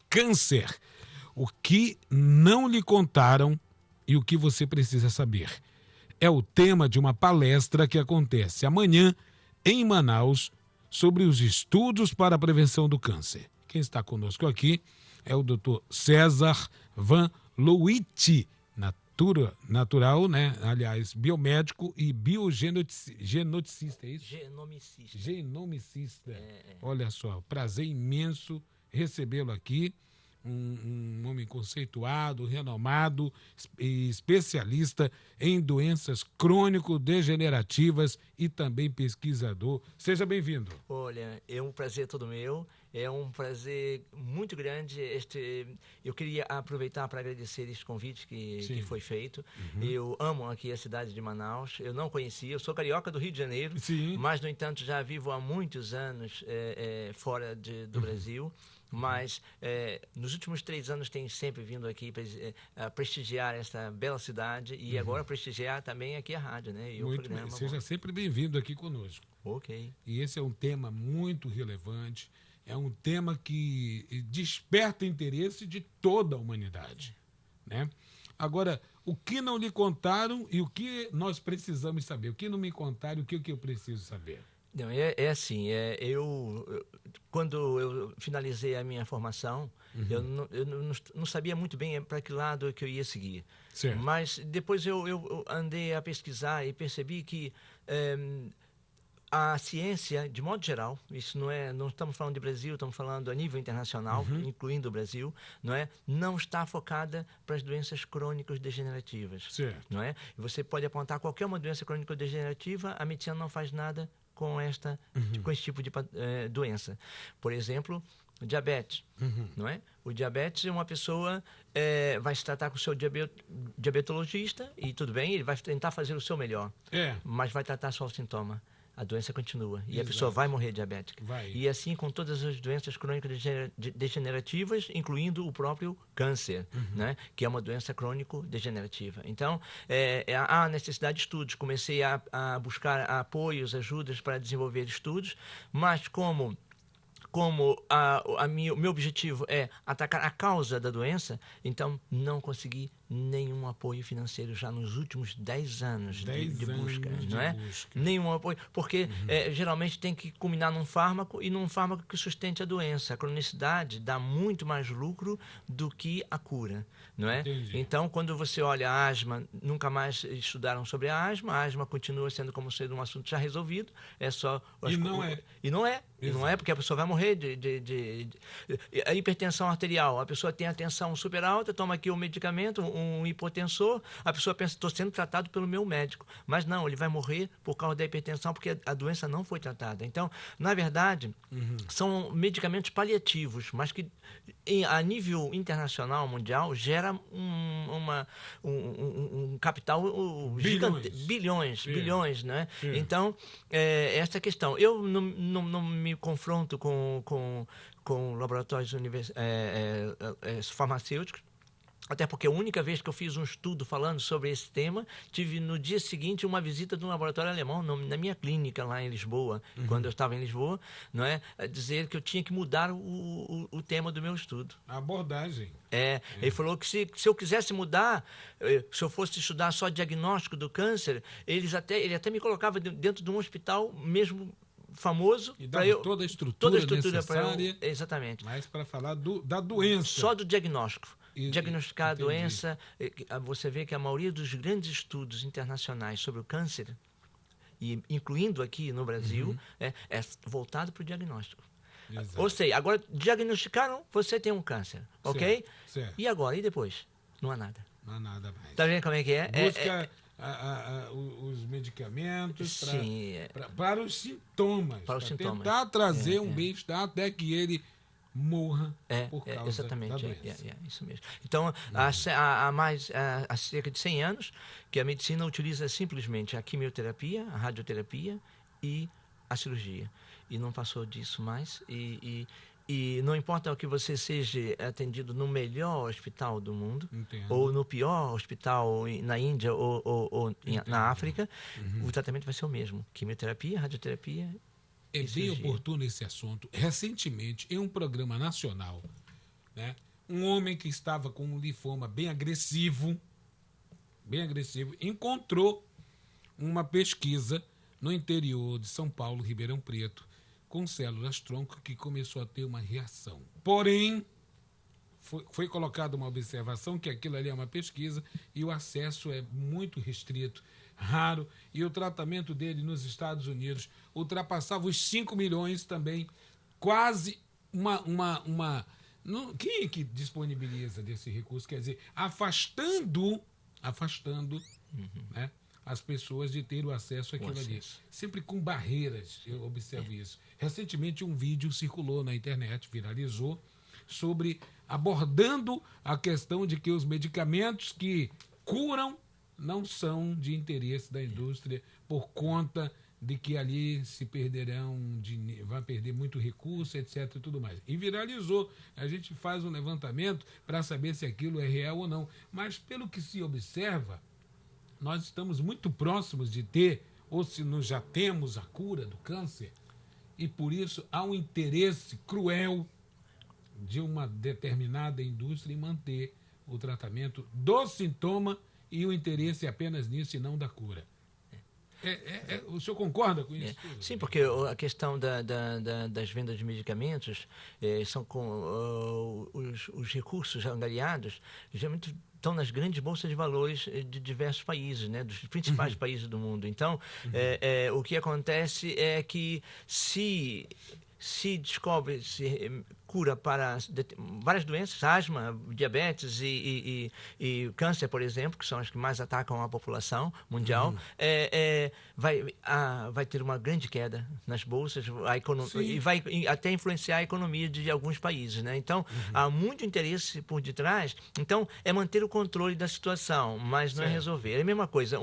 câncer. O que não lhe contaram e o que você precisa saber. É o tema de uma palestra que acontece amanhã em Manaus sobre os estudos para a prevenção do câncer. Quem está conosco aqui é o Dr. César Van Lowitt, natural, né? Aliás, biomédico e biogeneticista, é isso? Genomicista. Olha só, prazer imenso recebê-lo aqui. Um homem conceituado, renomado, especialista em doenças crônico-degenerativas e também pesquisador. Seja bem-vindo. Olha, é um prazer todo meu, é um prazer muito grande. Eu queria aproveitar para agradecer este convite que foi feito. Eu amo aqui a cidade de Manaus, eu não conhecia, eu sou carioca do Rio de Janeiro, mas, no entanto, já vivo há muitos anos fora do Brasil. Mas nos últimos 3 anos tenho sempre vindo aqui prestigiar esta bela cidade e agora prestigiar também aqui a rádio, né? Muito bem. Seja sempre bem-vindo aqui conosco. Ok. E esse é um tema muito relevante, é um tema que desperta interesse de toda a humanidade, né? Agora, o que não lhe contaram e o que nós precisamos saber? O que não me contaram e o que eu preciso saber? Não, assim, quando eu finalizei a minha formação, eu não sabia muito bem para que lado que eu ia seguir. Certo. Mas depois eu andei a pesquisar e percebi que a ciência, de modo geral, isso não estamos falando de Brasil, estamos falando a nível internacional, incluindo o Brasil, não está focada para as doenças crônicos-degenerativas. Certo. Não é? Você pode apontar qualquer uma doença crônico-degenerativa, a medicina não faz nada com esse tipo de doença. Por exemplo, o diabetes. Não é? O diabetes é uma pessoa vai se tratar com o seu diabetologista e tudo bem, ele vai tentar fazer o seu melhor, mas vai tratar só o sintoma. A doença continua e a pessoa vai morrer diabética. E assim com todas as doenças crônico-degenerativas, incluindo o próprio câncer, né? Que é uma doença crônico-degenerativa. Então, há necessidade de estudos. Comecei a buscar apoios, ajudas para desenvolver estudos, mas como o meu objetivo é atacar a causa da doença, então não consegui nenhum apoio financeiro já nos últimos 10 anos de busca, não é? Nenhum apoio, porque geralmente tem que culminar num fármaco e num fármaco que sustente a doença. A cronicidade dá muito mais lucro do que a cura, não é? Entendi. Então, quando você olha a asma, nunca mais estudaram sobre a asma continua sendo como sendo um assunto já resolvido, é só... E não é, porque a pessoa vai morrer a hipertensão arterial, a pessoa tem a tensão super alta, toma aqui um medicamento, um hipotensor, a pessoa pensa, estou sendo tratado pelo meu médico, mas não, ele vai morrer por causa da hipertensão porque a doença não foi tratada. Então, na verdade, são medicamentos paliativos, mas que a nível internacional, mundial, gera um capital gigante, bilhões, né? Então, essa questão, eu não me confronto com laboratórios farmacêuticos, até porque a única vez que eu fiz um estudo falando sobre esse tema, tive no dia seguinte uma visita de um laboratório alemão na minha clínica lá em Lisboa, quando eu estava em Lisboa, não é? A dizer que eu tinha que mudar o tema do meu estudo. A abordagem. Ele falou que se eu quisesse mudar, se eu fosse estudar só diagnóstico do câncer, ele até me colocava dentro de um hospital mesmo famoso, e dava toda a estrutura necessária, exatamente. Mas para falar da doença. Só do diagnóstico. Diagnosticar a doença. Você vê que a maioria dos grandes estudos internacionais sobre o câncer, e incluindo aqui no Brasil, é voltado para o diagnóstico. Exato. Ou seja, agora diagnosticaram, você tem um câncer, ok? Certo. E agora? E depois? Não há nada. Não há nada mais. Tá vendo como é que é? Busca os medicamentos para os sintomas. Para tentar trazer um bem-estar até que ele morra por causa da doença. Isso mesmo. Então, há cerca de 100 anos que a medicina utiliza simplesmente a quimioterapia, a radioterapia e a cirurgia. E não passou disso mais. E não importa o que você seja atendido no melhor hospital do mundo, ou no pior hospital na Índia ou na África, o tratamento vai ser o mesmo. Quimioterapia, radioterapia. É bem oportuno esse assunto. Recentemente, em um programa nacional, né? Um homem que estava com um linfoma bem agressivo, encontrou uma pesquisa no interior de São Paulo, Ribeirão Preto, com células-tronco que começou a ter uma reação. Porém, foi colocada uma observação que aquilo ali é uma pesquisa e o acesso é muito restrito, raro, e o tratamento dele nos Estados Unidos ultrapassava os 5 milhões também, quase quem é que disponibiliza desse recurso? Quer dizer, afastando né, as pessoas de ter o acesso àquilo ali. Sempre com barreiras, eu observo isso. Recentemente um vídeo circulou na internet, viralizou, sobre abordando a questão de que os medicamentos que curam não são de interesse da indústria por conta de que ali se vai perder muito recurso, etc. e tudo mais. E viralizou. A gente faz um levantamento para saber se aquilo é real ou não. Mas, pelo que se observa, nós estamos muito próximos de ter, ou se nós já temos a cura do câncer, e por isso há um interesse cruel de uma determinada indústria em manter o tratamento do sintoma e o interesse apenas nisso e não da cura. O senhor concorda com isso? Sim, porque a questão das vendas de medicamentos são com os recursos angariados, geralmente estão nas grandes bolsas de valores de diversos países, né, dos principais países do mundo. Então, o que acontece é que se descobre-se cura para várias doenças, asma, diabetes e câncer, por exemplo, que são as que mais atacam a população mundial, vai ter uma grande queda nas bolsas e vai até influenciar a economia de alguns países, né? Então, há muito interesse por detrás. Então, é manter o controle da situação, mas não é resolver. É a mesma coisa,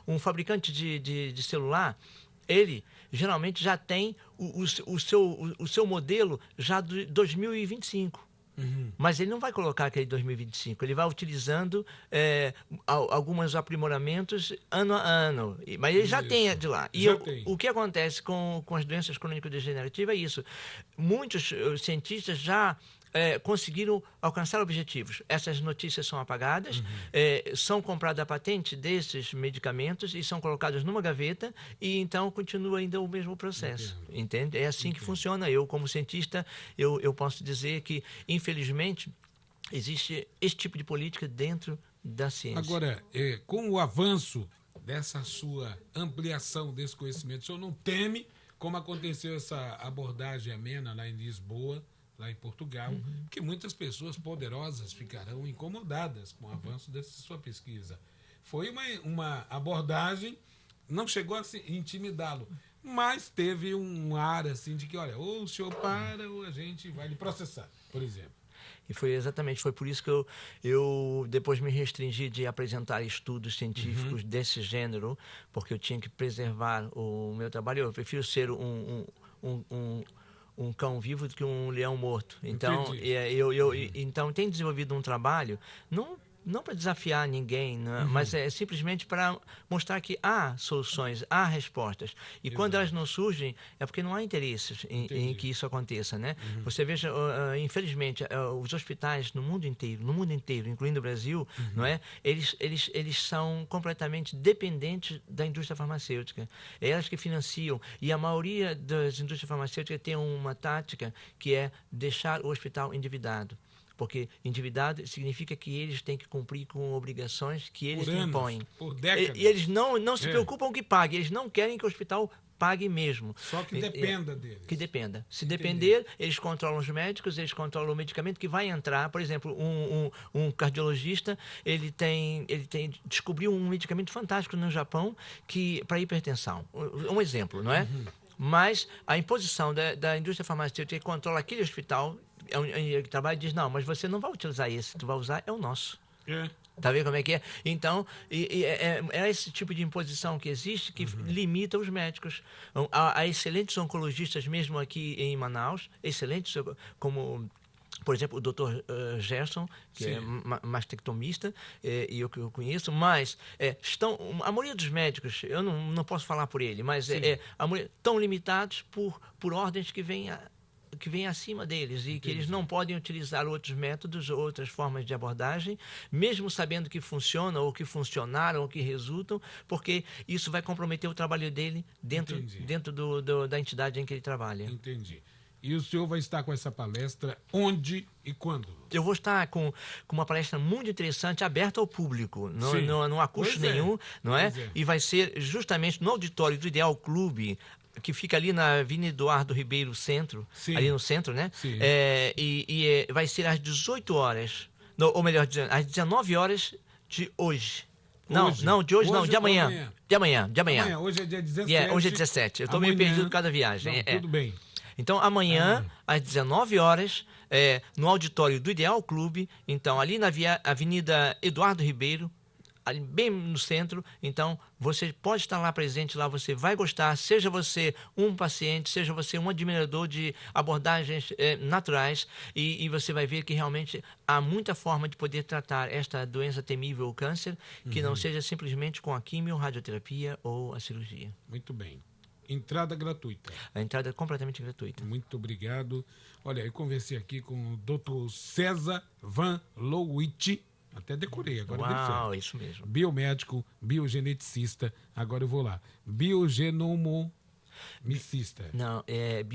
um fabricante de celular, ele geralmente já tem o seu modelo já de 2025. Mas ele não vai colocar aquele 2025, ele vai utilizando alguns aprimoramentos ano a ano, mas ele já tem de lá. E o que acontece com as doenças crônico-degenerativas é isso. Muitos cientistas já conseguiram alcançar objetivos. Essas notícias são apagadas, são compradas a patente desses medicamentos e são colocados numa gaveta e então continua ainda o mesmo processo. Entende? É assim que funciona. Eu, como cientista, eu posso dizer que, infelizmente, existe esse tipo de política dentro da ciência. Agora, com o avanço dessa sua ampliação desse conhecimento, o senhor não teme, como aconteceu essa abordagem amena lá em Lisboa, lá em Portugal, que muitas pessoas poderosas ficarão incomodadas com o avanço dessa sua pesquisa. Foi uma abordagem, não chegou a intimidá-lo, mas teve um ar assim de que, olha, ou o senhor para ou a gente vai lhe processar, por exemplo. E foi por isso que eu depois me restringi de apresentar estudos científicos desse gênero, porque eu tinha que preservar o meu trabalho. Eu prefiro ser um cão vivo do que um leão morto. Então, então tenho desenvolvido um trabalho, não para desafiar ninguém, né? Mas é simplesmente para mostrar que há soluções, há respostas. E quando elas não surgem, é porque não há interesses em que isso aconteça, né? Você veja, infelizmente, os hospitais no mundo inteiro, incluindo o Brasil, não é? Eles são completamente dependentes da indústria farmacêutica. É elas que financiam. E a maioria das indústrias farmacêuticas tem uma tática que é deixar o hospital endividado. Porque endividado significa que eles têm que cumprir com obrigações que eles impõem. Por décadas. E eles não se preocupam que pague, eles não querem que o hospital pague mesmo. Só que dependa deles. Que dependa. Se depender, eles controlam os médicos, eles controlam o medicamento que vai entrar. Por exemplo, um cardiologista, ele descobriu um medicamento fantástico no Japão para hipertensão. Um exemplo, não é? Mas a imposição da indústria farmacêutica que controla aquele hospital, que trabalha, diz, não, mas você não vai utilizar esse, tu vai usar é o nosso. Tá vendo como é que é? Então, é esse tipo de imposição que existe que limita os médicos. Há excelentes oncologistas mesmo aqui em Manaus, excelentes, como, por exemplo, o Dr. Gerson, que é mastectomista, e eu conheço, mas a maioria dos médicos, eu não posso falar por ele, mas estão limitados por ordens que vêm que vem acima deles e que eles não podem utilizar outros métodos, outras formas de abordagem, mesmo sabendo que funcionam ou que funcionaram ou que resultam, porque isso vai comprometer o trabalho dele dentro da entidade em que ele trabalha. Entendi. E o senhor vai estar com essa palestra onde e quando? Eu vou estar com uma palestra muito interessante, aberta ao público, não há custo nenhum, não é? E vai ser justamente no auditório do Ideal Clube, que fica ali na Avenida Eduardo Ribeiro Centro, ali no centro, né? Vai ser às 18 horas, ou melhor dizendo, às 19 horas de hoje. De amanhã. De amanhã. Hoje é dia 17. Hoje é 17. Eu estou meio perdido por causa da viagem. Tudo bem. Então, amanhã, às 19 horas, no auditório do Ideal Clube, então, ali na Avenida Eduardo Ribeiro, ali bem no centro. Então, você pode estar lá presente, lá você vai gostar, seja você um paciente, seja você um admirador de abordagens naturais, e você vai ver que realmente há muita forma de poder tratar esta doença temível, o câncer, que não seja simplesmente com a quimio, radioterapia ou a cirurgia. Muito bem. Entrada gratuita. A entrada é completamente gratuita. Muito obrigado. Olha, eu conversei aqui com o Dr. César Van Lowitt. Até decorei, agora deu certo. Uau, isso mesmo. Biomédico, biogeneticista. Agora eu vou lá. Biogenomicista. Não, é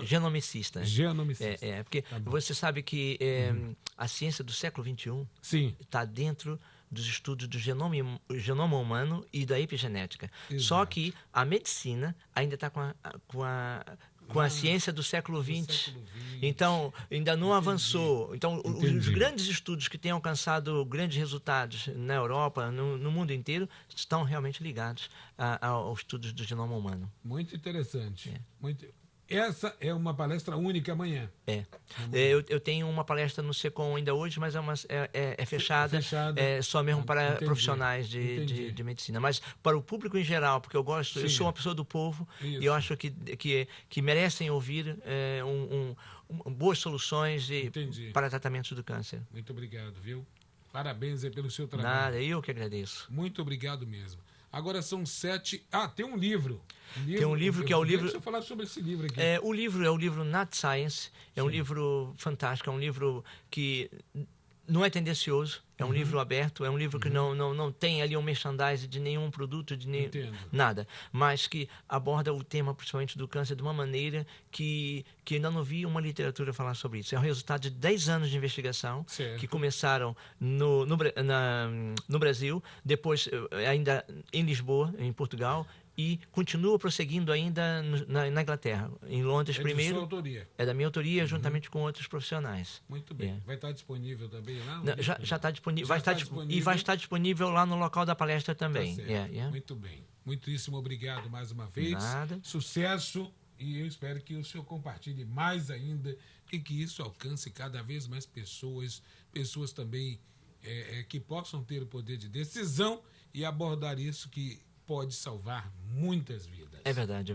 genomicista. Genomicista. Porque você sabe que a ciência do século XXI está dentro dos estudos do genoma humano e da epigenética. Exato. Só que a medicina ainda está com a ciência do século XX. Então, ainda não avançou. Então, os grandes estudos que têm alcançado grandes resultados na Europa, no mundo inteiro, estão realmente ligados aos estudos do genoma humano. Muito interessante. Essa é uma palestra única amanhã. Eu tenho uma palestra no SECOM ainda hoje, mas é fechada. Só mesmo para profissionais de medicina. Mas para o público em geral, porque eu sou uma pessoa do povo. Isso. E eu acho que merecem ouvir boas soluções para tratamentos do câncer. Muito obrigado, viu? Parabéns aí pelo seu trabalho. Nada, eu que agradeço. Muito obrigado mesmo. Agora são 7... tem um livro. Tem um livro que é o livro... Deixa eu falar sobre esse livro aqui. O livro é o livro Nat Science. É um livro fantástico, é um livro que não é tendencioso, é um livro aberto, é um livro que não tem ali um merchandising de nenhum produto, nada, mas que aborda o tema principalmente do câncer de uma maneira que ainda não vi uma literatura falar sobre isso. É o resultado de 10 anos de investigação que começaram no Brasil, depois ainda em Lisboa, em Portugal, e continua prosseguindo ainda na Inglaterra, em Londres primeiro. É da sua autoria? É da minha autoria, juntamente com outros profissionais. Muito bem. Vai estar disponível também lá? Já está disponível. E vai estar disponível lá no local da palestra também. Muito bem. Muitíssimo obrigado mais uma vez. Nada. Sucesso, e eu espero que o senhor compartilhe mais ainda e que isso alcance cada vez mais pessoas também que possam ter o poder de decisão e abordar isso que pode salvar muitas vidas. É verdade.